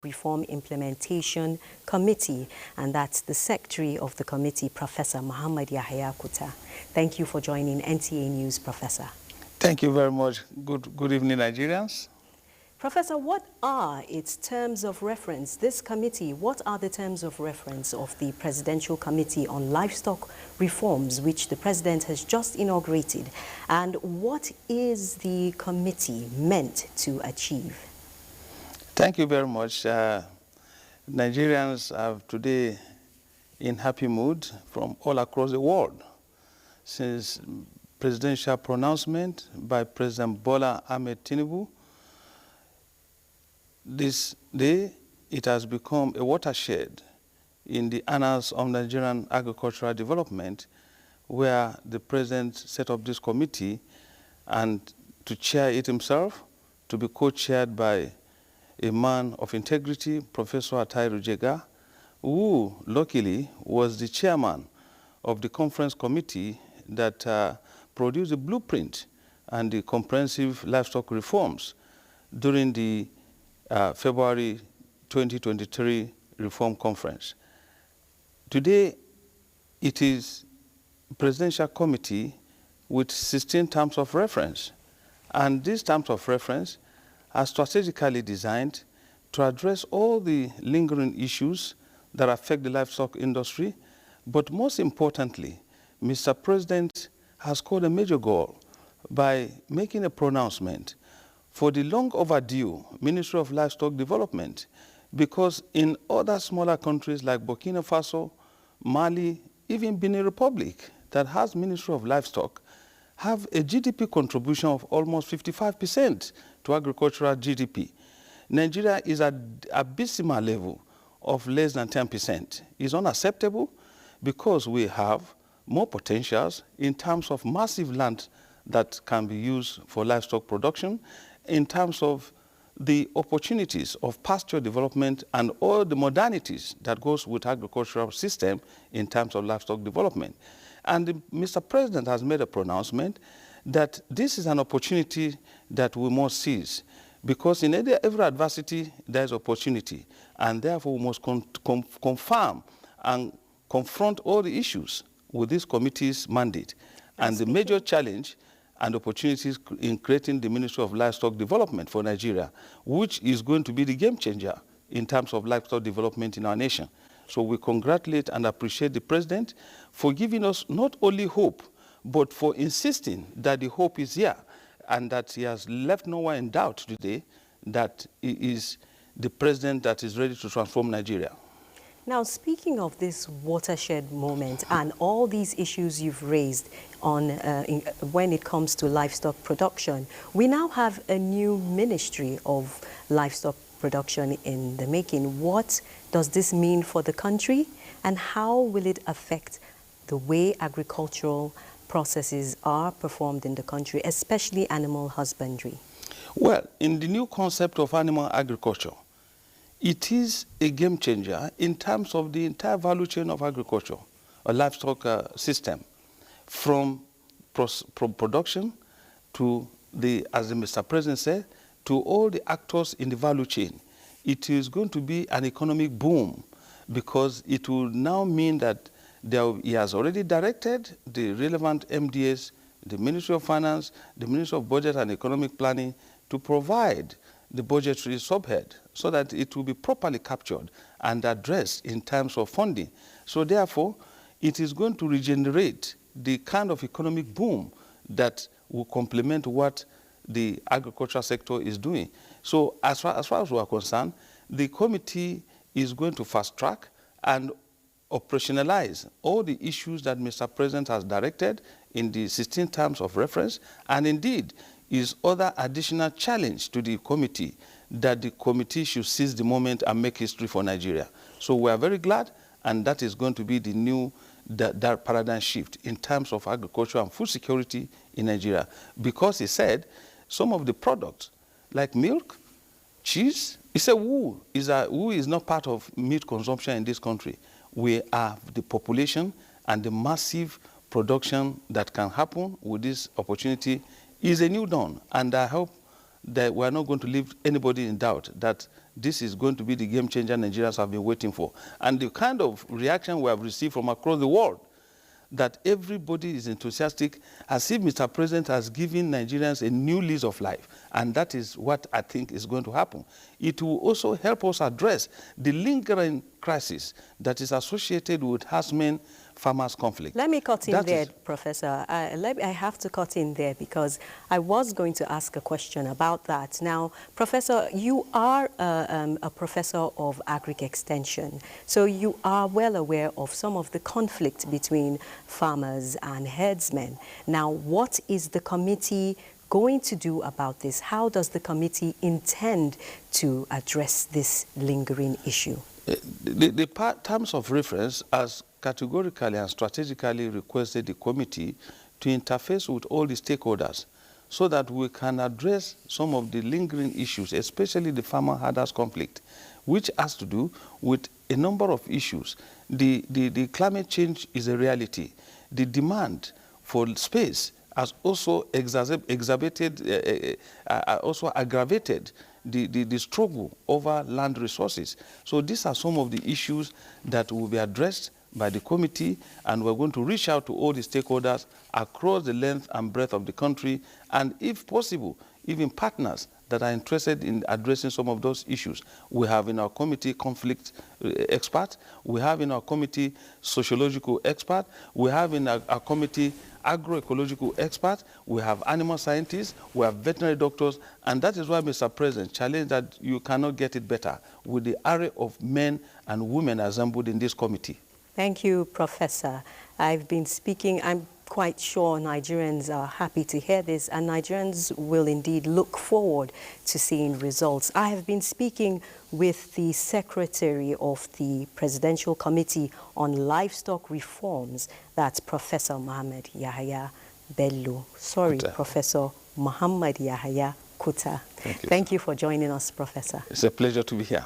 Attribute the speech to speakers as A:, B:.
A: Reform Implementation Committee, and that's the Secretary of the committee, Professor Muhammad Yahaya Kuta. Thank you for joining NTA News, Professor.
B: Thank you very much. Good evening, Nigerians.
A: Professor, what are its terms of reference? This committee, what are the terms of reference of the Presidential Committee on Livestock Reforms, which the President has just inaugurated? And what is the committee meant to achieve?
B: Thank you very much. Nigerians are today in happy mood from all across the world. Since presidential pronouncement by President Bola Ahmed Tinubu, this day it has become a watershed in the annals of Nigerian agricultural development, where the president set up this committee and to chair it himself, to be co-chaired by a man of integrity, Professor Atairu Jega, who luckily was the chairman of the conference committee that produced the blueprint and the comprehensive livestock reforms during the February 2023 Reform Conference. Today, it is a presidential committee with 16 terms of reference, and these terms of reference are strategically designed to address all the lingering issues that affect the livestock industry. But most importantly, Mr. President has scored a major goal by making a pronouncement for the long overdue Ministry of Livestock Development, because in other smaller countries like Burkina Faso, Mali, even Benin Republic, that has Ministry of Livestock, have a GDP contribution of almost 55% to agricultural GDP. Nigeria is at a abysmal level of less than 10%. It's unacceptable because we have more potentials in terms of massive land that can be used for livestock production, in terms of the opportunities of pasture development and all the modernities that goes with agricultural system in terms of livestock development. And Mr. President has made a pronouncement that this is an opportunity that we must seize, because in every adversity there is opportunity, and therefore we must confirm and confront all the issues with this committee's mandate. And the major challenge and opportunities in creating the Ministry of Livestock Development for Nigeria, which is going to be the game changer in terms of livestock development in our nation. So we congratulate and appreciate the President for giving us not only hope, but for insisting that the hope is here, and that he has left no one in doubt today that he is the President that is ready to transform Nigeria.
A: Now, speaking of this watershed moment and all these issues you've raised on when it comes to livestock production, we now have a new Ministry of Livestock Production in the making. What does this mean for the country, and how will it affect the way agricultural processes are performed in the country, especially animal husbandry?
B: Well, in the new concept of animal agriculture, it is a game changer in terms of the entire value chain of agriculture, a livestock system, from production to as the Mr. President said, to all the actors in the value chain. It is going to be an economic boom, because it will now mean that he has already directed the relevant MDAs, the Ministry of Finance, the Ministry of Budget and Economic Planning, to provide the budgetary subhead so that it will be properly captured and addressed in terms of funding. So therefore, it is going to regenerate the kind of economic boom that will complement what the agricultural sector is doing. So as far as we are concerned, the committee is going to fast track and operationalize all the issues that Mr. President has directed in the 16 terms of reference, and indeed is other additional challenge to the committee, that the committee should seize the moment and make history for Nigeria. So we are very glad, and that is going to be the new that paradigm shift in terms of agriculture and food security in Nigeria. Because he said some of the products like milk, cheese, he said who is not part of meat consumption in this country. We have the population and the massive production that can happen with this opportunity is a new dawn, and I hope that we are not going to leave anybody in doubt that this is going to be the game changer Nigerians have been waiting for. And the kind of reaction we have received from across the world, that everybody is enthusiastic, as if Mr. President has given Nigerians a new lease of life. And that is what I think is going to happen. It will also help us address the lingering crisis that is associated with herdsmen-farmers conflict.
A: Let me cut in there, Professor. I have to cut in there because I was going to ask a question about that. Now, Professor, you are a professor of agric extension, so you are well aware of some of the conflict between farmers and herdsmen. Now, what is the committee going to do about this? How does the committee intend to address this lingering issue?
B: The terms of reference has categorically and strategically requested the committee to interface with all the stakeholders so that we can address some of the lingering issues, especially the farmer-herders conflict, which has to do with a number of issues. The climate change is a reality. The demand for space has also aggravated the struggle over land resources. So these are some of the issues that will be addressed by the committee, and we're going to reach out to all the stakeholders across the length and breadth of the country, and if possible, even partners that are interested in addressing some of those issues. We have in our committee conflict expert, we have in our committee sociological expert, we have in our committee agroecological expert, we have animal scientists, we have veterinary doctors, and that is why, Mr. President, challenge that you cannot get it better with the array of men and women assembled in this committee.
A: Thank you, Professor. I've been speaking, I'm quite sure Nigerians are happy to hear this, and Nigerians will indeed look forward to seeing results. I have been speaking with the Secretary of the Presidential Committee on Livestock Reforms, that's Professor Mohammed Yahaya Bello. Sorry,
B: Kuta.
A: Professor Mohammed Yahaya Kuta.
B: Thank you,
A: Thank you for joining us, Professor.
B: It's a pleasure to be here.